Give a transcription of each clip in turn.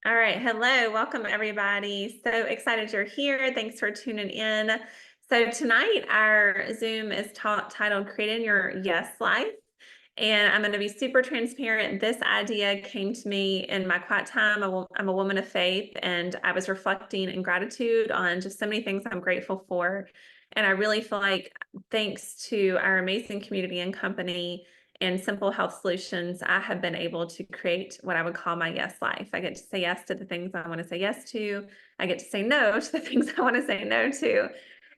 All right. Hello. Welcome, everybody. So excited you're here. Thanks for tuning in. So tonight, our Zoom is titled Creating Your Yes Life. And I'm going to be super transparent. This idea came to me in my quiet time. I'm a woman of faith, and I was reflecting in gratitude on just so many things I'm grateful for. And I really feel like, thanks to our amazing community and company and Simple Health Solutions, I have been able to create what I would call my yes life. I get to say yes to the things I want to say yes to. I get to say no to the things I want to say no to.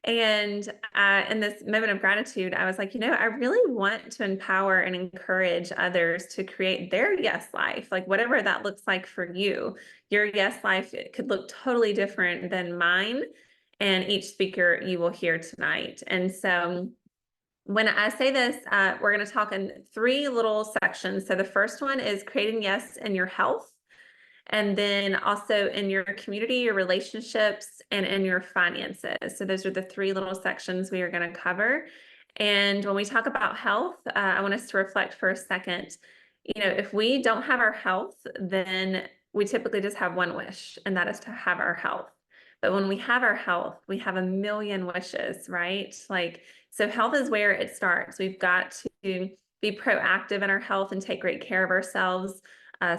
And in this moment of gratitude, I was like, I really want to empower and encourage others to create their yes life, like whatever that looks like for you. Your yes life, it could look totally different than mine and each speaker you will hear tonight. And so when I say this, we're going to talk in three little sections. So the first one is creating yes in your health, and then also in your community, your relationships, and in your finances. So those are the three little sections we are going to cover. And when we talk about health, I want us to reflect for a second. If we don't have our health, then we typically just have one wish, and that is to have our health. But when we have our health, we have a million wishes, right? So health is where it starts. We've got to be proactive in our health and take great care of ourselves,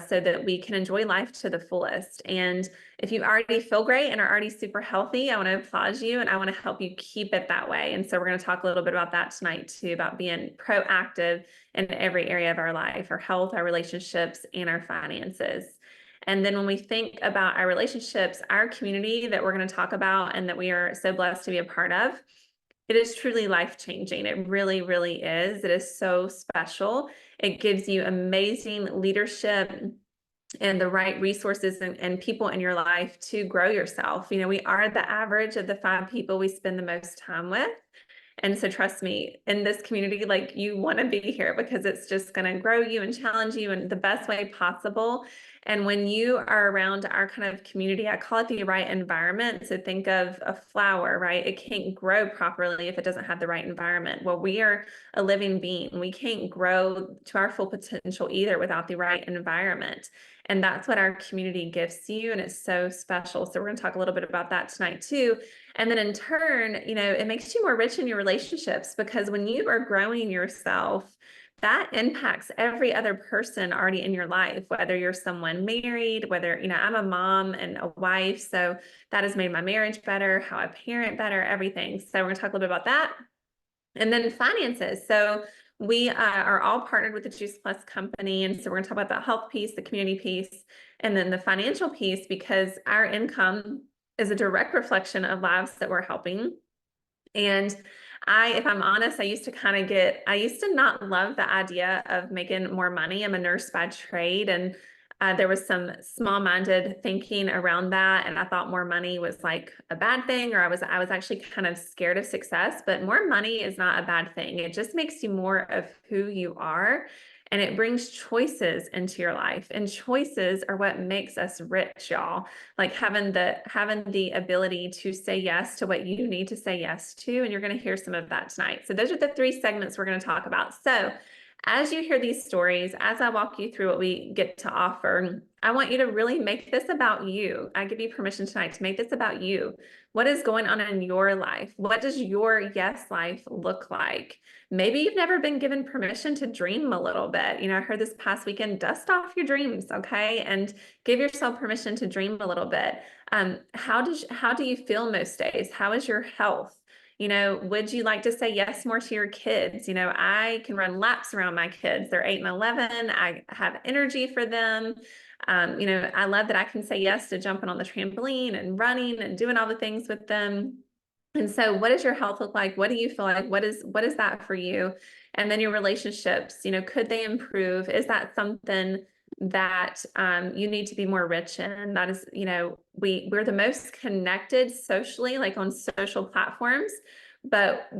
so that we can enjoy life to the fullest. And if you already feel great and are already super healthy, I want to applaud you and I want to help you keep it that way. And so we're going to talk a little bit about that tonight too, about being proactive in every area of our life, our health, our relationships, and our finances. And then when we think about our relationships, our community that we're going to talk about and that we are so blessed to be a part of, it is truly life-changing. It really, really is. It is so special. It gives you amazing leadership and the right resources and people in your life to grow yourself. We are the average of the 5 people we spend the most time with. And so trust me, in this community, like, you want to be here because it's just going to grow you and challenge you in the best way possible. And when you are around our kind of community, I call it the right environment. So think of a flower, right? It can't grow properly if it doesn't have the right environment. Well, we are a living being. We can't grow to our full potential either without the right environment. And that's what our community gives you. And it's so special. So we're going to talk a little bit about that tonight too. And then in turn, it makes you more rich in your relationships, because when you are growing yourself, that impacts every other person already in your life, whether you're someone married, whether, I'm a mom and a wife. So that has made my marriage better, how I parent better, everything. So we're going to talk a little bit about that. And then finances. So we are all partnered with the Juice Plus company. And so we're going to talk about the health piece, the community piece, and then the financial piece, because our income is a direct reflection of lives that we're helping. And if I'm honest, I used to not love the idea of making more money. I'm a nurse by trade, and there was some small-minded thinking around that. And I thought more money was like a bad thing, or I was actually kind of scared of success, but more money is not a bad thing. It just makes you more of who you are. And it brings choices into your life, and choices are what makes us rich, y'all. Like having the ability to say yes to what you need to say yes to. And you're going to hear some of that tonight. So those are the 3 segments we're going to talk about. So as you hear these stories, as I walk you through what we get to offer, I want you to really make this about you. I give you permission tonight to make this about you. What is going on in your life? What does your yes life look like? Maybe you've never been given permission to dream a little bit. I heard this past weekend, dust off your dreams, okay? And give yourself permission to dream a little bit. How do you feel most days? How is your health? Would you like to say yes more to your kids? I can run laps around my kids. They're 8 and 11. I have energy for them. I love that I can say yes to jumping on the trampoline and running and doing all the things with them. And so what does your health look like? What do you feel like? What is that for you? And then your relationships, could they improve? Is that something that you need to be more rich in? That is, we're the most connected socially, like on social platforms, but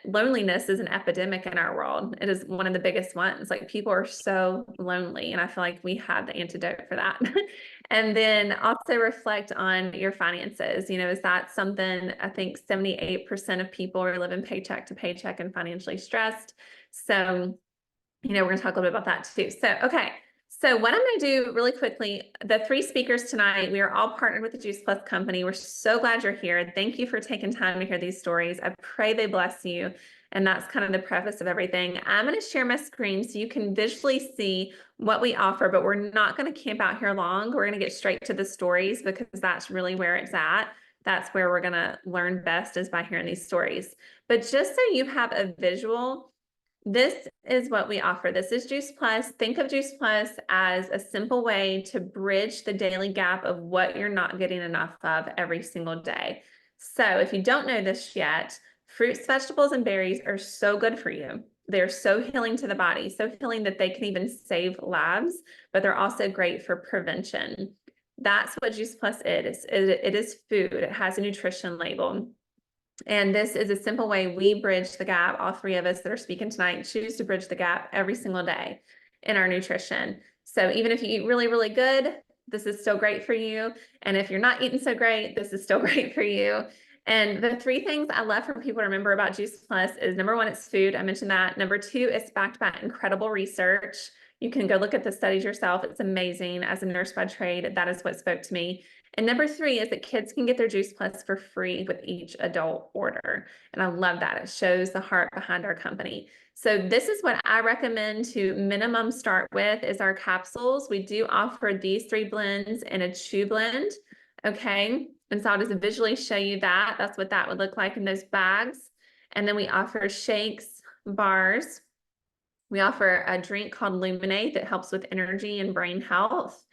loneliness is an epidemic in our world. It is one of the biggest ones. Like, people are so lonely, and I feel like we have the antidote for that. And then also reflect on your finances. Is that something? I think 78% of people are living paycheck to paycheck and financially stressed. So, we're going to talk a little bit about that too. So, okay. So what I'm going to do really quickly, the three speakers tonight, we are all partnered with the Juice Plus company. We're so glad you're here. Thank you for taking time to hear these stories. I pray they bless you. And that's kind of the preface of everything. I'm going to share my screen so you can visually see what we offer, but we're not going to camp out here long. We're going to get straight to the stories because that's really where it's at. That's where we're going to learn best, is by hearing these stories. But just so you have a visual, this is what we offer. This is Juice Plus. Think of Juice Plus as a simple way to bridge the daily gap of what you're not getting enough of every single day. So if you don't know this yet, fruits, vegetables, and berries are so good for you. They're so healing to the body, so healing that they can even save lives, but they're also great for prevention. That's what Juice Plus is. It is food. It has a nutrition label. And this is a simple way we bridge the gap. All three of us that are speaking tonight choose to bridge the gap every single day in our nutrition. So even if you eat really, really good, this is still great for you. And if you're not eating so great, this is still great for you. And the three things I love for people to remember about Juice Plus is, number one, it's food. I mentioned that. Number two, it's backed by incredible research. You can go look at the studies yourself. It's amazing. As a nurse by trade, that is what spoke to me. And number three is that kids can get their Juice Plus for free with each adult order. And I love that. It shows the heart behind our company. So this is what I recommend to minimum start with, is our capsules. We do offer these three blends in a chew blend. Okay. And so I'll just visually show you that. That's what that would look like in those bags. And then we offer shakes, bars. We offer a drink called Luminate that helps with energy and brain health.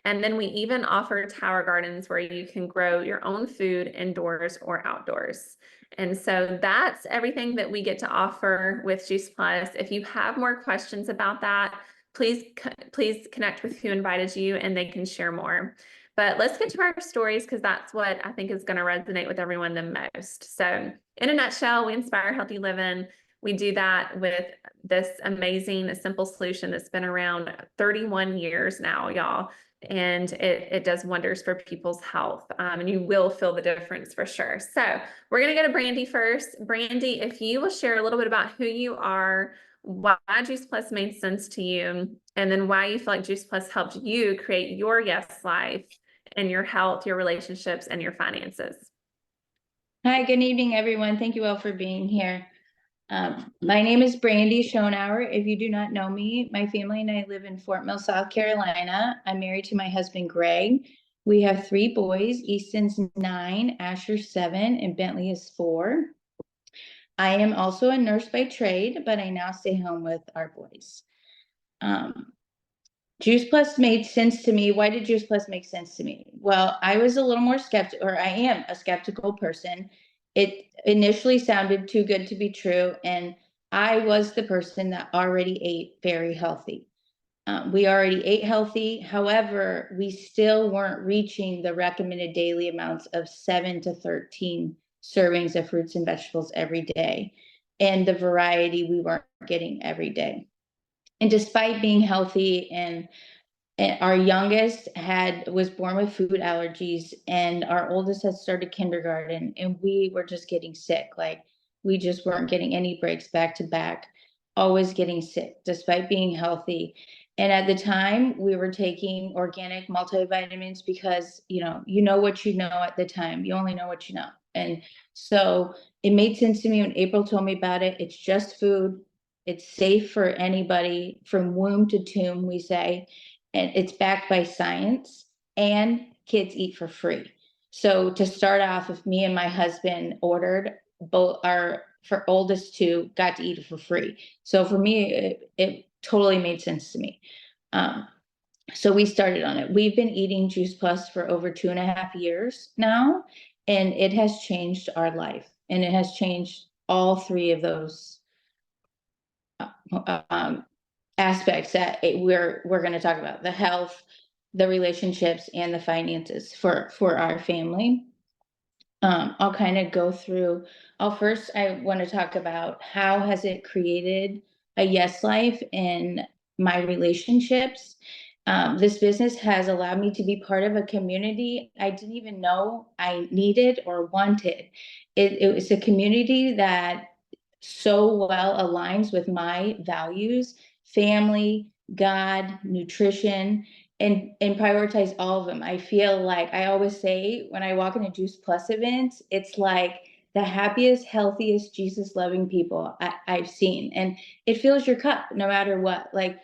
And then we even offer tower gardens where you can grow your own food indoors or outdoors. And so that's everything that we get to offer with Juice Plus. If you have more questions about that, please connect with who invited you and they can share more. But let's get to our stories, because that's what I think is going to resonate with everyone the most. So in a nutshell, we inspire healthy living. We do that with this amazing, simple solution that's been around 31 years now, y'all. And it does wonders for people's health. And you will feel the difference for sure. So we're going to go to Brandy first. Brandy, if you will share a little bit about who you are, why Juice Plus made sense to you, and then why you feel like Juice Plus helped you create your yes life and your health, your relationships, and your finances. Hi, good evening, everyone. Thank you all for being here. My name is Brandy Schonauer. If you do not know me, my family and I live in Fort Mill, South Carolina. I'm married to my husband, Greg. We have three boys. Easton's 9, Asher's 7, and Bentley is 4. I am also a nurse by trade, but I now stay home with our boys. Juice Plus made sense to me. Why did Juice Plus make sense to me? Well, I was a little more skeptical, or I am a skeptical person. It initially sounded too good to be true, and I was the person that already ate very healthy. We already ate healthy. However, we still weren't reaching the recommended daily amounts of 7 to 13 servings of fruits and vegetables every day, and the variety we weren't getting every day. And despite being healthy, and our youngest was born with food allergies, and our oldest had started kindergarten, and we were just getting sick. Like, we just weren't getting any breaks back to back, always getting sick despite being healthy. And at the time, we were taking organic multivitamins because you know what you know at the time. You only know what you know. And so it made sense to me when April told me about it. It's just food. It's safe for anybody from womb to tomb, we say, and it's backed by science, and kids eat for free. So to start off, if me and my husband ordered, both our for oldest two got to eat it for free. So for me, it totally made sense to me. So we started on it. We've been eating Juice Plus for over 2.5 years now, and it has changed our life, and it has changed all three of those aspects that we're going to talk about: the health, the relationships, and the finances for our family. I'll kind of go through. First, I want to talk about how has it created a yes life in my relationships. This business has allowed me to be part of a community I didn't even know I needed or wanted. It was a community that so well aligns with my values: family, God, nutrition, and prioritize all of them. I feel like I always say when I walk into Juice Plus events, it's like the happiest, healthiest, Jesus loving people I've seen. And it fills your cup no matter what. Like,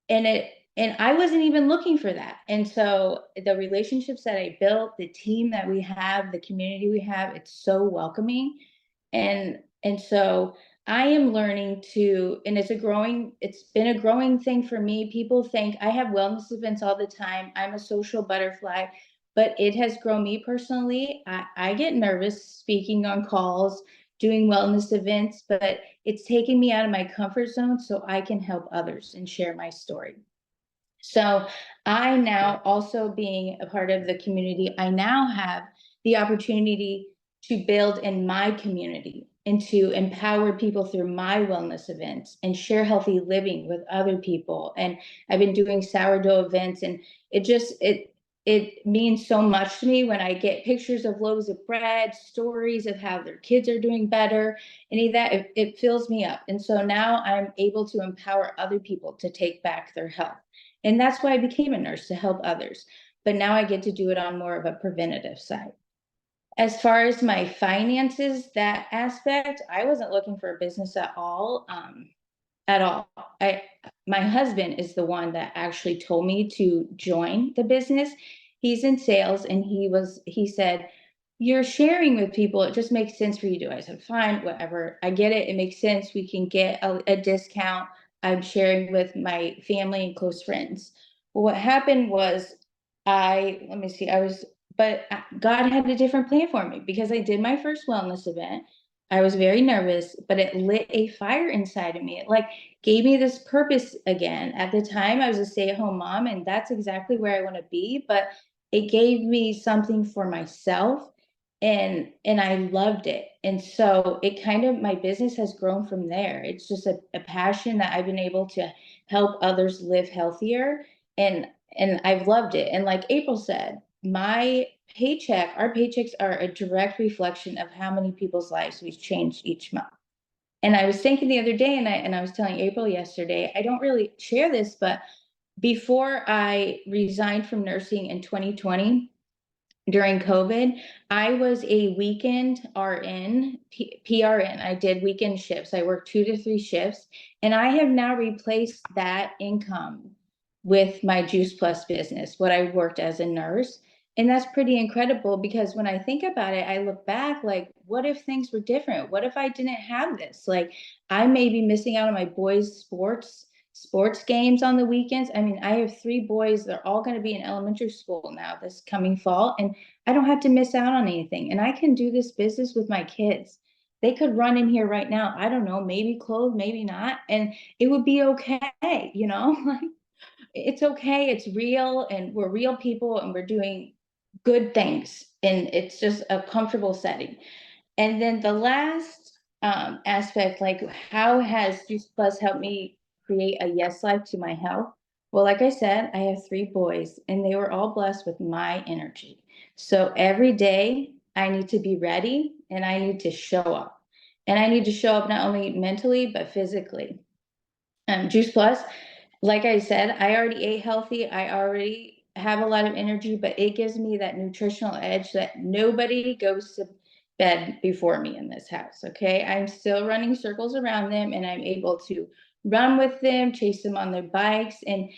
and I wasn't even looking for that. And so the relationships that I built, the team that we have, the community we have, it's so welcoming. And so I am learning to, and it's been a growing thing for me. People think I have wellness events all the time. I'm a social butterfly, but it has grown me personally. I get nervous speaking on calls, doing wellness events, but it's taken me out of my comfort zone so I can help others and share my story. So I now, also being a part of the community, I now have the opportunity to build in my community and to empower people through my wellness events and share healthy living with other people. And I've been doing sourdough events, and it means so much to me when I get pictures of loaves of bread, stories of how their kids are doing better, any of that. It fills me up. And so now I'm able to empower other people to take back their health. And that's why I became a nurse, to help others. But now I get to do it on more of a preventative side. As far as my finances, that aspect, I wasn't looking for a business at all. At all. My husband is the one that actually told me to join the business. He's in sales, and he said, "You're sharing with people. It just makes sense for you to do it." I said, "Fine, whatever. I get it. It makes sense. We can get a discount. I'm sharing with my family and close friends." Well, what happened was, let me see, but God had a different plan for me, because I did my first wellness event. I was very nervous, but it lit a fire inside of me. It like gave me this purpose again. At the time, I was a stay-at-home mom, and that's exactly where I want to be. But it gave me something for myself, and I loved it. And so it kind of, my business has grown from there. It's just a passion that I've been able to help others live healthier, and and I've loved it. And like April said, our paychecks are a direct reflection of how many people's lives we've changed each month. And I was thinking the other day, and I was telling April yesterday, I don't really share this, but before I resigned from nursing in 2020 during COVID, I was a weekend RN, PRN. I did weekend shifts. I worked 2 to 3 shifts, and I have now replaced that income with my Juice Plus business, what I worked as a nurse. And that's pretty incredible, because when I think about it, I look back like, what if things were different? What if I didn't have this? Like, I may be missing out on my boys' sports games on the weekends. I mean, I have 3 boys. They're all going to be in elementary school now this coming fall, and I don't have to miss out on anything. And I can do this business with my kids. They could run in here right now. I don't know, maybe clothed, maybe not. And it would be okay, you know? Like, it's okay. It's real, and we're real people, and we're doing good things. And it's just a comfortable setting. And then the last aspect, like, how has Juice Plus helped me create a yes life to my health? Well, like I said, I have 3 boys, and they were all blessed with my energy. So every day I need to be ready, and I need to show up. And I need to show up not only mentally, but physically. Juice Plus, like I said, I already ate healthy. I already have a lot of energy, but it gives me that nutritional edge that nobody goes to bed before me in this house. Okay. I'm still running circles around them, and I'm able to run with them, chase them on their bikes. And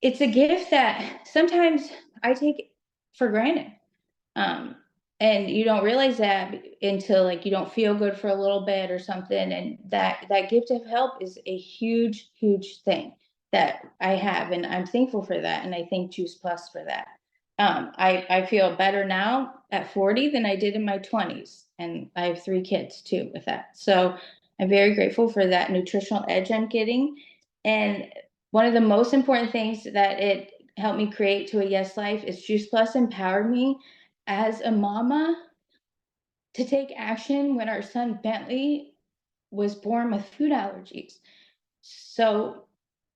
it's a gift that sometimes I take for granted. Um, and you don't realize that until, like, you don't feel good for a little bit or something. And that gift of help is a huge, huge thing that I have. And I'm thankful for that. And I thank Juice Plus for that. I feel better now at 40 than I did in my 20s. And I have 3 kids too with that. So I'm very grateful for that nutritional edge I'm getting. And one of the most important things that it helped me create to a yes life is Juice Plus empowered me as a mama to take action when our son Bentley was born with food allergies. So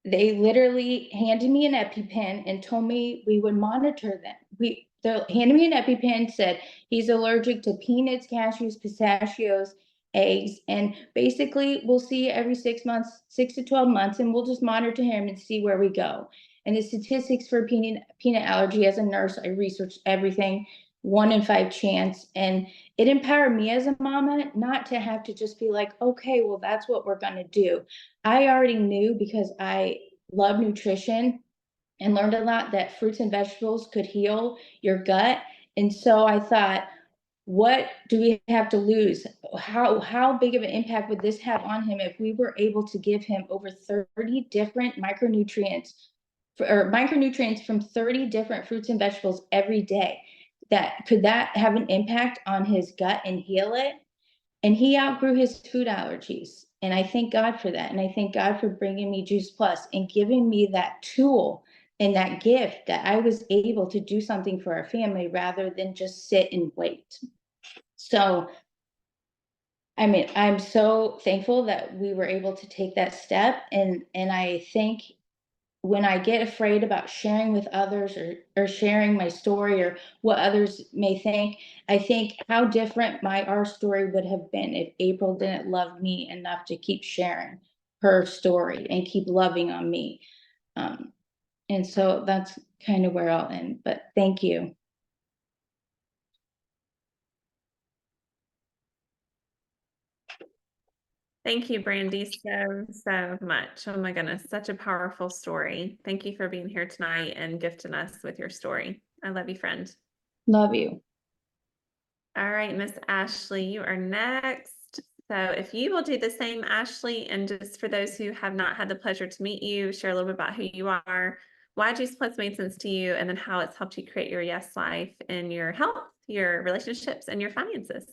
they literally handed me an EpiPen and told me we would monitor them. They handed me an EpiPen, said he's allergic to peanuts, cashews, pistachios, eggs. And basically, we'll see every 6 months, 6 to 12 months, and we'll just monitor him and see where we go. And the statistics for peanut allergy, as a nurse, I researched everything, 1 in 5 chance. And it empowered me as a mama not to have to just be like, okay, well, that's what we're going to do. I already knew, because I love nutrition and learned a lot, that fruits and vegetables could heal your gut. And so I thought, what do we have to lose? How big of an impact would this have on him if we were able to give him over 30 different micronutrients, or micronutrients from 30 different fruits and vegetables every day? That have an impact on his gut and heal it? And he outgrew his food allergies. And I thank God for that. And I thank God for bringing me Juice Plus and giving me that tool and that gift, that I was able to do something for our family rather than just sit and wait. So, I mean, I'm so thankful that we were able to take that step. And I think when I get afraid about sharing with others, or sharing my story or what others may think, I think how different our story would have been if April didn't love me enough to keep sharing her story and keep loving on me. Um, and so that's kind of where I'll end. But thank you. Thank you, Brandy, so much. Oh my goodness, such a powerful story. Thank you for being here tonight and gifting us with your story. I love you, friend. Love you. All right, Miss Ashley, you are next. So if you will do the same, Ashley, and just for those who have not had the pleasure to meet you, share a little bit about who you are, why Juice Plus made sense to you, and then how it's helped you create your yes life in your health, your relationships, and your finances.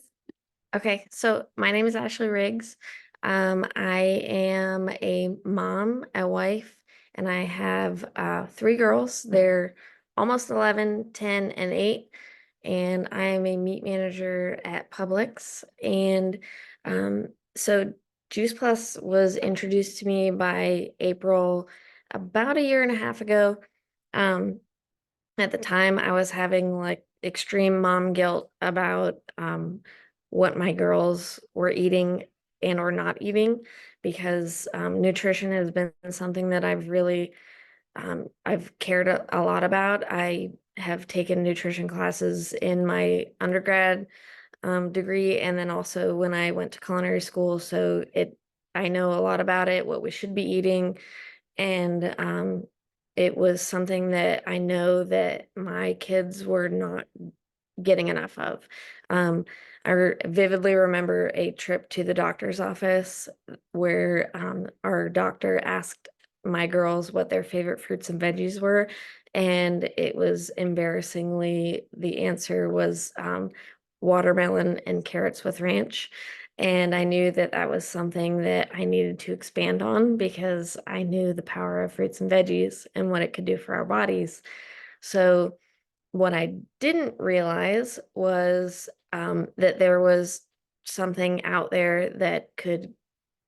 Okay, so my name is Ashley Riggs. I am a mom, a wife, and I have 3 girls. They're almost 11, 10, and 8. And I am a meat manager at Publix. And so Juice Plus was introduced to me by April about a year and a half ago. At the time, I was having like extreme mom guilt about what my girls were eating and or not eating, because nutrition has been something that I've really I've cared a lot about. I have taken nutrition classes in my undergrad degree, and then also when I went to culinary school. So I know a lot about it, what we should be eating, and it was something that I know that my kids were not getting enough of. Vividly remember a trip to the doctor's office where our doctor asked my girls what their favorite fruits and veggies were, and it was embarrassingly, the answer was watermelon and carrots with ranch. And I knew that that was something that I needed to expand on, because I knew the power of fruits and veggies and what it could do for our bodies. So what I didn't realize was that there was something out there that could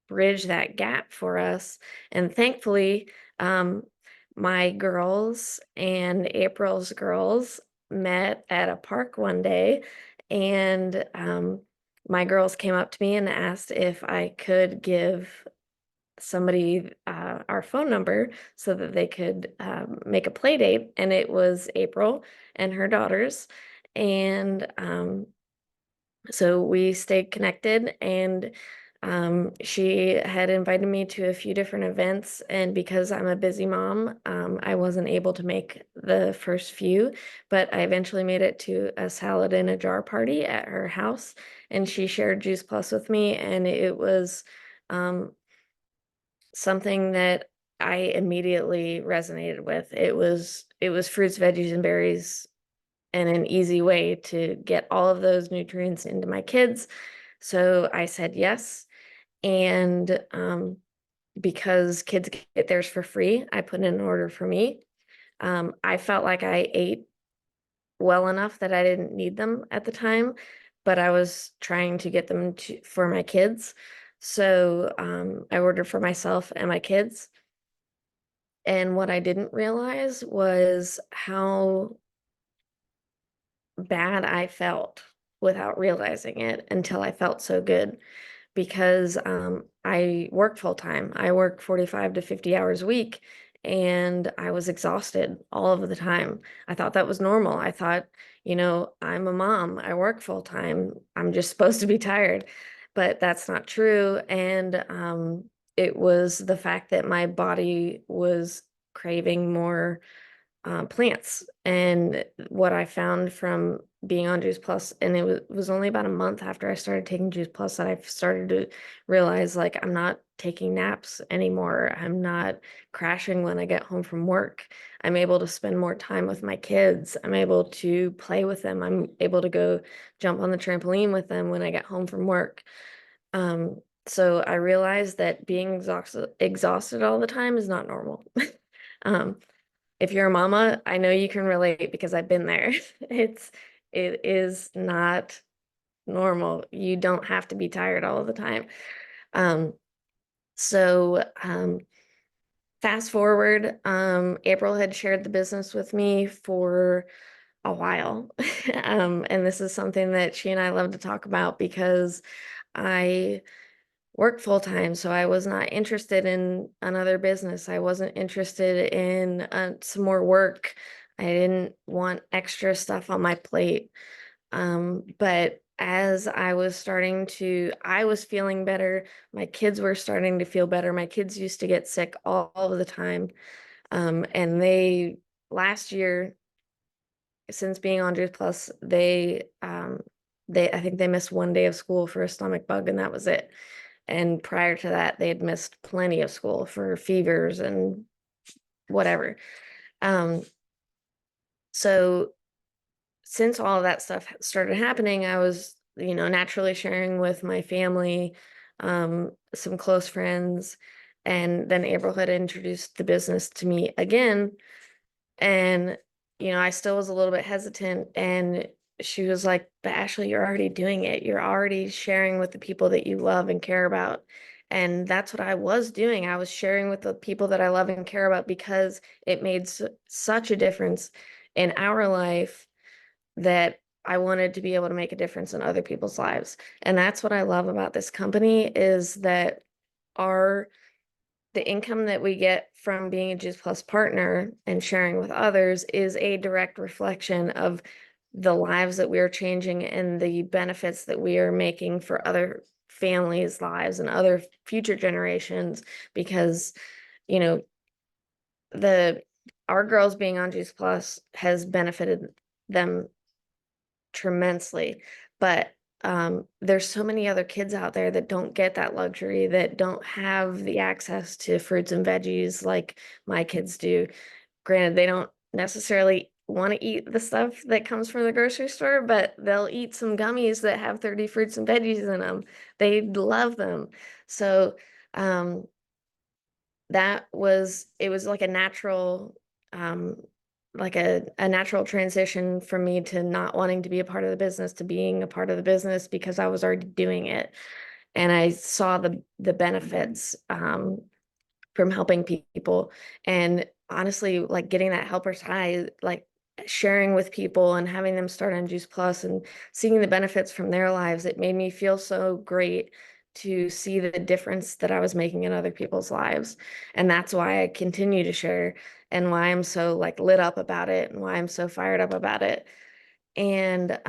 bridge that gap for us. And thankfully, my girls and April's girls met at a park one day, and my girls came up to me and asked if I could give somebody our phone number so that they could make a play date. And it was April and her daughters. And so we stayed connected, and she had invited me to a few different events. And because I'm a busy mom, I wasn't able to make the first few, but I eventually made it to a salad in a jar party at her house, and she shared Juice Plus with me. And it was something that I immediately resonated with. It was fruits, veggies, and berries, and an easy way to get all of those nutrients into my kids. So I said yes. And because kids get theirs for free, I put in an order for me. I felt like I ate well enough that I didn't need them at the time, but I was trying to get them for my kids. So I ordered for myself and my kids. And what I didn't realize was how bad I felt without realizing it, until I felt so good. because I work full time. I work 45 to 50 hours a week, and I was exhausted all of the time. I thought that was normal. I thought, I'm a mom, I work full time, I'm just supposed to be tired, but that's not true. And it was the fact that my body was craving more plants. And what I found from being on Juice Plus, and it was only about a month after I started taking Juice Plus that I started to realize, like, I'm not taking naps anymore. I'm not crashing when I get home from work. I'm able to spend more time with my kids. I'm able to play with them. I'm able to go jump on the trampoline with them when I get home from work. So I realized that being exhausted all the time is not normal. Um, if you're a mama, I know you can relate because I've been there. It is not normal. You don't have to be tired all the time. Um, so fast forward, April had shared the business with me for a while. And this is something that she and I love to talk about because I work full time, so I was not interested in another business. I wasn't interested in some more work. I didn't want extra stuff on my plate. But as I was feeling better. My kids were starting to feel better. My kids used to get sick all of the time. And last year, since being on Juice Plus, I think they missed one day of school for a stomach bug, and that was it. And prior to that, they had missed plenty of school for fevers and whatever. Um, so since all of that stuff started happening, I was, naturally sharing with my family, some close friends, and then April had introduced the business to me again. And, I still was a little bit hesitant, and she was like, "But Ashley, you're already doing it. You're already sharing with the people that you love and care about." And that's what I was doing. I was sharing with the people that I love and care about because it made such a difference in our life that I wanted to be able to make a difference in other people's lives. And that's what I love about this company, is that our the income that we get from being a Juice Plus partner and sharing with others is a direct reflection of the lives that we are changing and the benefits that we are making for other families' lives and other future generations. Because, you know, our girls being on Juice Plus has benefited them tremendously. But there's so many other kids out there that don't get that luxury, that don't have the access to fruits and veggies like my kids do. Granted, they don't necessarily want to eat the stuff that comes from the grocery store, but they'll eat some gummies that have 30 fruits and veggies in them. They love them. So um, it was like a natural, a natural transition for me to not wanting to be a part of the business to being a part of the business, because I was already doing it. And I saw the benefits from helping people. And honestly, like, getting that helper's high, like sharing with people and having them start on Juice Plus and seeing the benefits from their lives, it made me feel so great to see the difference that I was making in other people's lives. And that's why I continue to share, and why I'm so, like, lit up about it, and why I'm so fired up about it. And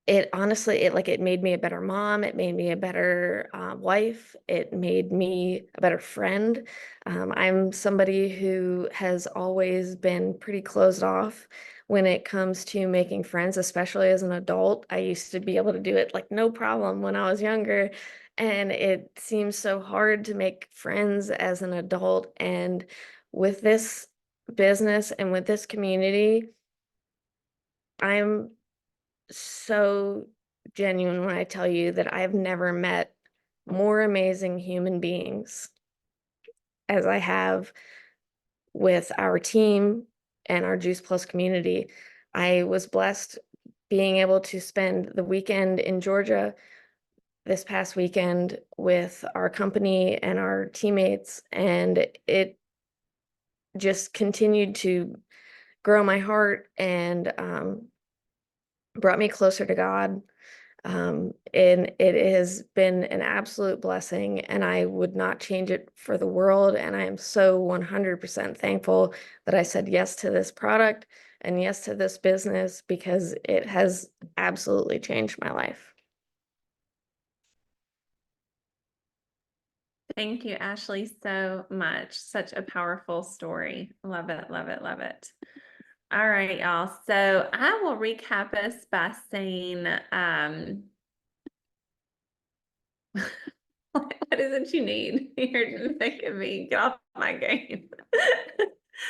it honestly, it made me a better mom. It made me a better wife. It made me a better friend. I'm somebody who has always been pretty closed off when it comes to making friends, especially as an adult. I used to be able to do it like no problem when I was younger, and it seems so hard to make friends as an adult. And with this business and with this community, I'm so genuine when I tell you that I've never met more amazing human beings as I have with our team and our Juice Plus community. I was blessed being able to spend the weekend in Georgia this past weekend with our company and our teammates, and it just continued to grow my heart and brought me closer to God. And it has been an absolute blessing, and I would not change it for the world. And I am so 100% thankful that I said yes to this product and yes to this business, because it has absolutely changed my life. Thank you, Ashley, so much. Such a powerful story. Love it, love it, love it. All right, y'all. So I will recap us by saying, what is it you need? You're just making me get off my game.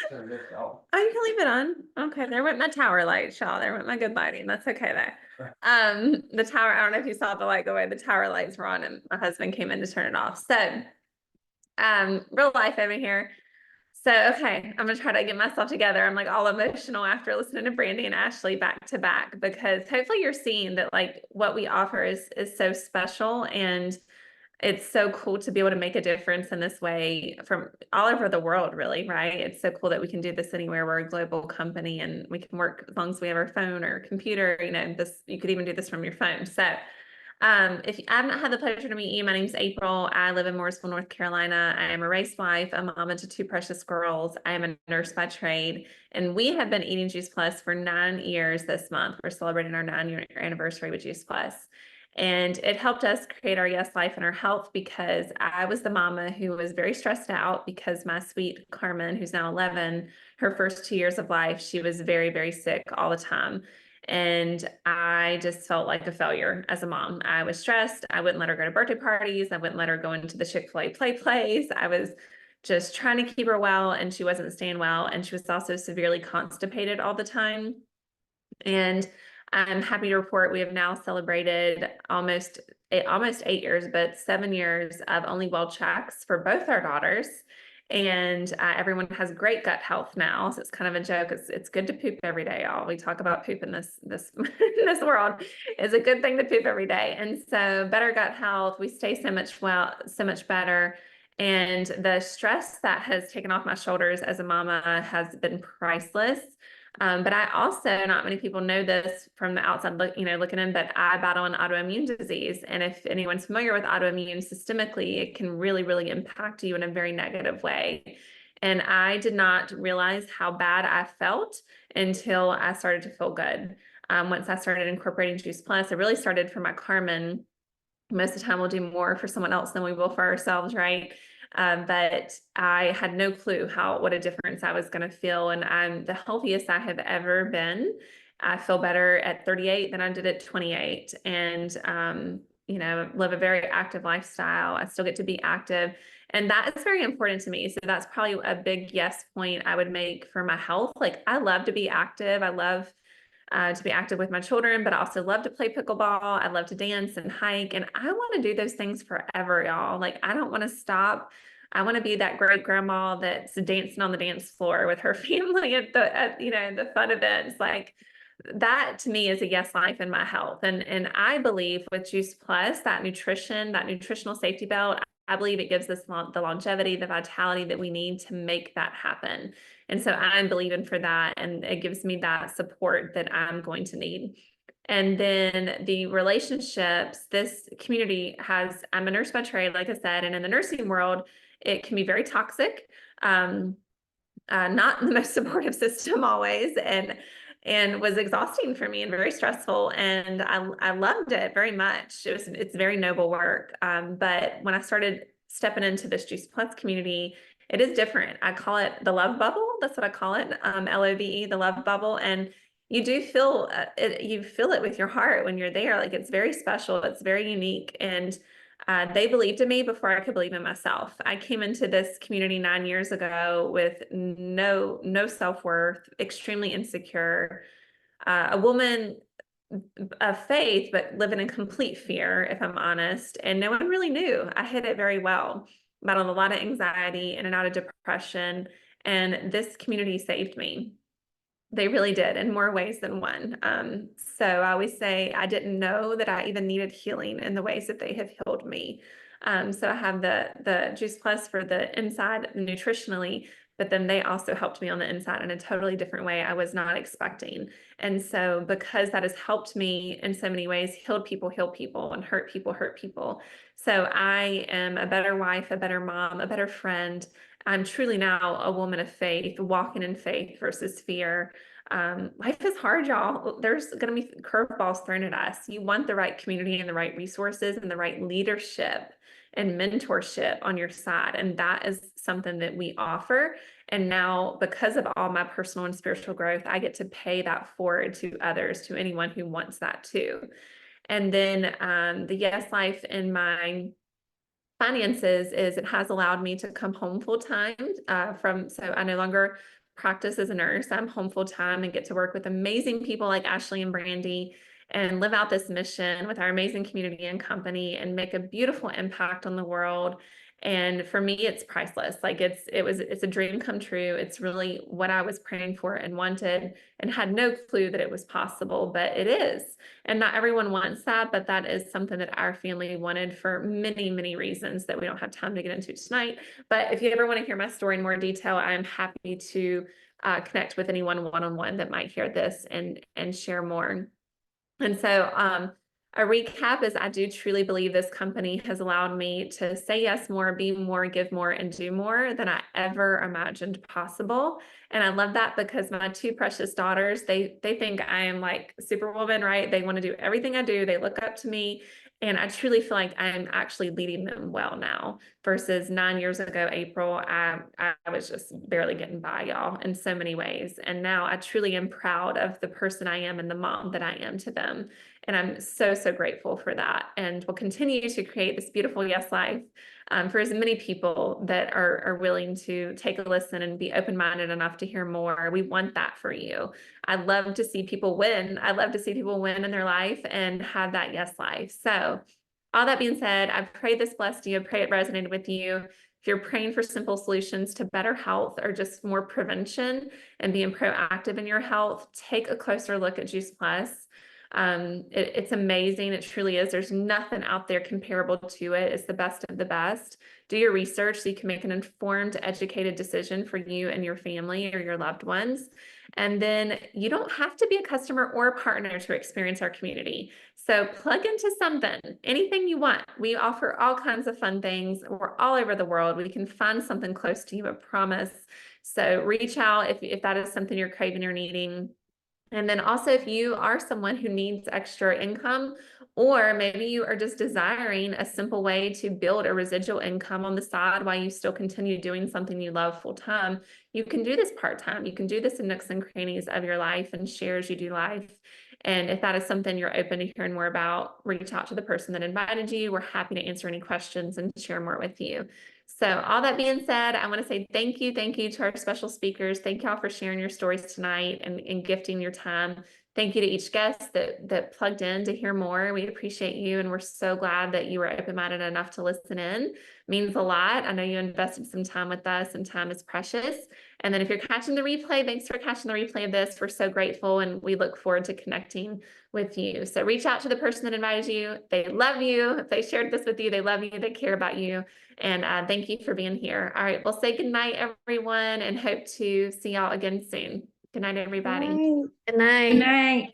Turn this off. Oh, you can leave it on. Okay, there went my tower light, y'all. There went my good lighting. That's okay though. The tower, I don't know if you saw the light go away. The tower lights were on and my husband came in to turn it off. So, real life over here. So, okay, I'm gonna try to get myself together. I'm like all emotional after listening to Brandy and Ashley back to back, because hopefully you're seeing that like what we offer is so special, and it's so cool to be able to make a difference in this way from all over the world, really, right? It's so cool that we can do this anywhere. We're a global company and we can work as long as we have our phone or computer, you know, this, you could even do this from your phone. So, if I've not had the pleasure to meet you, my name is April. I live in Mooresville, North Carolina. I am a race wife, a mama to 2 precious girls. I am a nurse by trade, and we have been eating Juice Plus for 9 years this month. We're celebrating our 9-year anniversary with Juice Plus. And it helped us create our Yes Life and our health, because I was the mama who was very stressed out because my sweet Carmen, who's now 11, her first 2 years of life, she was very, very sick all the time. And I just felt like a failure as a mom. I was stressed. I wouldn't let her go to birthday parties. I wouldn't let her go into the Chick-fil-A play place. I was just trying to keep her well, and she wasn't staying well. And she was also severely constipated all the time. And I'm happy to report we have now celebrated almost 8 years, but 7 years of only well checks for both our daughters. And everyone has great gut health now. So it's kind of a joke. It's good to poop every day, y'all. We talk about poop in this this world. It's a good thing to poop every day. And so better gut health, we stay so much better. And the stress that has taken off my shoulders as a mama has been priceless. But I also, not many people know this from the outside, looking in, but I battle an autoimmune disease. And if anyone's familiar with autoimmune systemically, it can really, really impact you in a very negative way. And I did not realize how bad I felt until I started to feel good. Once I started incorporating Juice Plus, I really started for my Carmen. Most of the time we'll do more for someone else than we will for ourselves, right? But I had no clue what a difference I was going to feel. And I'm the healthiest I have ever been. I feel better at 38 than I did at 28. And, live a very active lifestyle. I still get to be active. And that is very important to me. So that's probably a big yes point I would make for my health. Like, I love to be active. I love to be active with my children, but I also love to play pickleball. I love to dance and hike, and I want to do those things forever, y'all. Like, I don't want to stop. I want to be that great grandma that's dancing on the dance floor with her family at the fun events. Like, that to me is a yes life in my health. And I believe with Juice Plus, that nutritional safety belt, I believe it gives us the longevity, the vitality that we need to make that happen. And so I'm believing for that, and it gives me that support that I'm going to need. And then the relationships, this community has, I'm a nurse by trade, like I said, and in the nursing world, it can be very toxic. Not the most supportive system always, and was exhausting for me and very stressful. And I loved it very much. It's very noble work. But when I started stepping into this Juice Plus community, it is different. I call it the love bubble. That's what I call it. LOVE, the love bubble. And you do feel it. You feel it with your heart when you're there. Like, it's very special. It's very unique. And they believed in me before I could believe in myself. I came into this community 9 years ago with no self-worth, extremely insecure, a woman of faith, but living in complete fear, if I'm honest. And no one really knew. I hid it very well. Battled a lot of anxiety, in and out of depression. And this community saved me. They really did, in more ways than one. So I always say I didn't know that I even needed healing in the ways that they have healed me. So I have the Juice Plus for the inside nutritionally, but then they also helped me on the inside in a totally different way I was not expecting. And so because that has helped me in so many ways, healed people heal people, and hurt people hurt people. So I am a better wife, a better mom, a better friend. I'm truly now a woman of faith, walking in faith versus fear. Life is hard, y'all. There's going to be curveballs thrown at us. You want the right community and the right resources and the right leadership and mentorship on your side. And that is something that we offer. And now, because of all my personal and spiritual growth, I get to pay that forward to others, to anyone who wants that too. And then the Yes Life in my finances is it has allowed me to come home full time so I no longer practice as a nurse. I'm home full time and get to work with amazing people like Ashley and Brandy and live out this mission with our amazing community and company and make a beautiful impact on the world. And for me, it's priceless. Like it's a dream come true. It's really what I was praying for and wanted and had no clue that it was possible, but it is. And not everyone wants that, but that is something that our family wanted for many, many reasons that we don't have time to get into tonight. But if you ever want to hear my story in more detail, I'm happy to connect with anyone one-on-one that might hear this and share more. And so a recap is I do truly believe this company has allowed me to say yes more, be more, give more, and do more than I ever imagined possible. And I love that because my two precious daughters, they think I am like Superwoman, right? They want to do everything I do. They look up to me. And I truly feel like I'm actually leading them well now versus 9 years ago, April, I was just barely getting by, y'all, in so many ways. And now I truly am proud of the person I am and the mom that I am to them. And I'm so, so grateful for that. And we'll continue to create this beautiful Yes Life for as many people that are willing to take a listen and be open-minded enough to hear more. We want that for you. I love to see people win. I love to see people win in their life and have that Yes Life. So all that being said, I pray this blessed you. I pray it resonated with you. If you're praying for simple solutions to better health or just more prevention and being proactive in your health, take a closer look at Juice Plus. It's amazing. It truly is. There's nothing out there comparable to it. It's the best of the best. Do your research so you can make an informed, educated decision for you and your family or your loved ones. And then you don't have to be a customer or a partner to experience our community. So plug into something, anything you want. We offer all kinds of fun things. We're all over the world. We can find something close to you, I promise. So reach out if that is something you're craving or needing. And then also if you are someone who needs extra income, or maybe you are just desiring a simple way to build a residual income on the side while you still continue doing something you love full time, you can do this part-time. You can do this in nooks and crannies of your life and share as you do life. And if that is something you're open to hearing more about, reach out to the person that invited you. We're happy to answer any questions and share more with you. So all that being said, I want to say thank you to our special speakers. Thank y'all for sharing your stories tonight and gifting your time. Thank you to each guest that plugged in to hear more. We appreciate you, and we're so glad that you were open-minded enough to listen in. It means a lot. I know you invested some time with us, and time is precious. And then if you're catching the replay, thanks for catching the replay of this. We're so grateful, and we look forward to connecting with you. So reach out to the person that invited you. They love you. If they shared this with you, they love you. They care about you. And thank you for being here. All right, well, say good night, everyone, and hope to see y'all again soon. Good night, everybody. Bye. Good night. Good night.